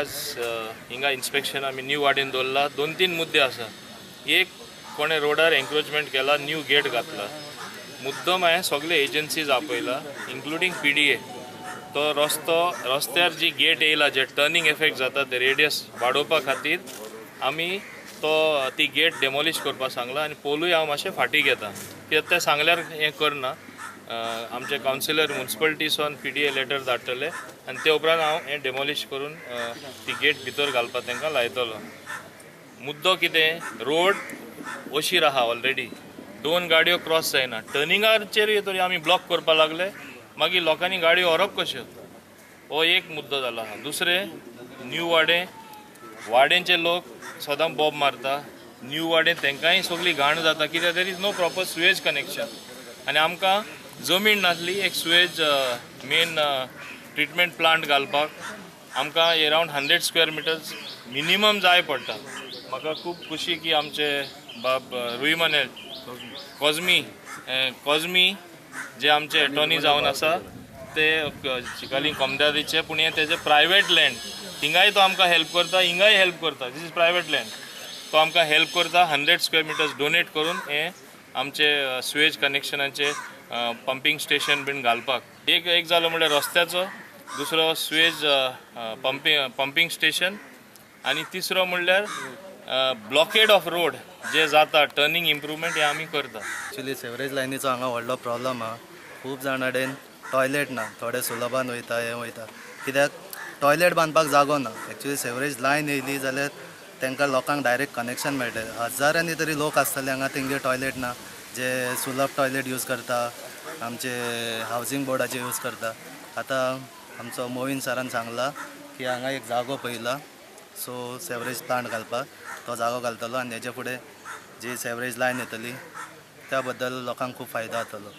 आज हिंगा इन्स्पेक्शन आमी न्यू वाडेन दवरला. 2-3 मुद्दे आसा. एक, कोणे रोडार एन्क्रोचमेंट केला, न्यू गेट घातला. मुद्दम हांवें सगळे एजन्सीज आपयला, इन्क्लुडींग PDA. तो रस्त्यार जी गेट येयला, जे टर्निंग इफेक्ट जाता ते रेडियस वाडोवपा खातीर आमी ती गेट डेमोलिश करपाक सांगला. आनी पोलूय हांव मातशें फाटीं घेता, कित्याक ते सांगल्यार हें करना. आमचे कावन्सिलर म्युन्सिपालिटीसून PDA लेटर धाडटले आनी ते उपरांत हांव हें डेमोलिश करून ती गेट भितर घालपाक तांकां लायतलो. मुद्दो कितें, रोड ओशीर आहा ऑलरेडी, 2 गाडयो क्रॉस जायना. टर्निंगाचेर तरी आमी ब्लॉक करपाक लागले, मागीर लोकांनी गाडयो व्हरप कश्यो, हो एक मुद्दो जालो आहा. दुसरें, न्यू वाडेंचे लोक सदां बॉब मारता. न्यू वाडें तांकांय सगळी घाण जाता, कित्याक there is no proper sewage connection. आनी आमकां जमीन नासली एक सुवेज मेन ट्रिटमेंट प्लांट घालपाक. आमकां अरावंड 100 स्क्वेअर मिटर्स मिनिमम जाय पडटा. म्हाका खूब खुशी की आमचे बाब रुईमने कॉझमी जे आमचे एटॉर्नी जावन आसा ते चिकाली कोमदादीचे, पूण हे तेजे प्रायवेट लँड. हिंगाय तो आमकां हेल्प करता, हिंगाय हेल्प करता. This is private land. तो आमकां हेल्प करता 100 स्क्वेअर मिटर्स डोनेट करून हे आमचे सुवेज कनेक्शनाचे पंपिंग स्टेशन बीन घालपाक. एक जालो म्हणल्यार रस्त्याचो, दुसरो सुवेज पंपिंग स्टेशन, आनी तिसरो म्हणल्यार ब्लॉकेड ऑफ रोड जे जाता, टर्निंग इम्प्रुवमेंट हे आमी करता. एक्चुली सेवरेज लायनीचो हांगा व्हडलो प्रॉब्लम आहा. खूब जाणाडेन टॉयलेट ना, थोडे सुलभान वयता, हें वयता, कित्याक टॉयलेट बांदपाक जागो ना. एक्चुली सेवरेज लायन येयली जाल्यार तांकां लोकांक डायरेक्ट कनेक्शन मेळटलें. हजारांनी तरी लोक आसतले हांगा, तेंगे टॉयलेट ना, जे सुलभ टॉयलेट यूज करता, आमचे हावजींग बोर्डाचे यूज करता. आतां आमचो मोहीन सरान सांगला की हांगा एक जागो पयला, सो सेवरेज प्लांट घालपाक तो जागो घालतलो, आनी हेजे फुडें जी सेवरेज लायन येतली त्या बद्दल लोकांक खूब फायदो जातलो.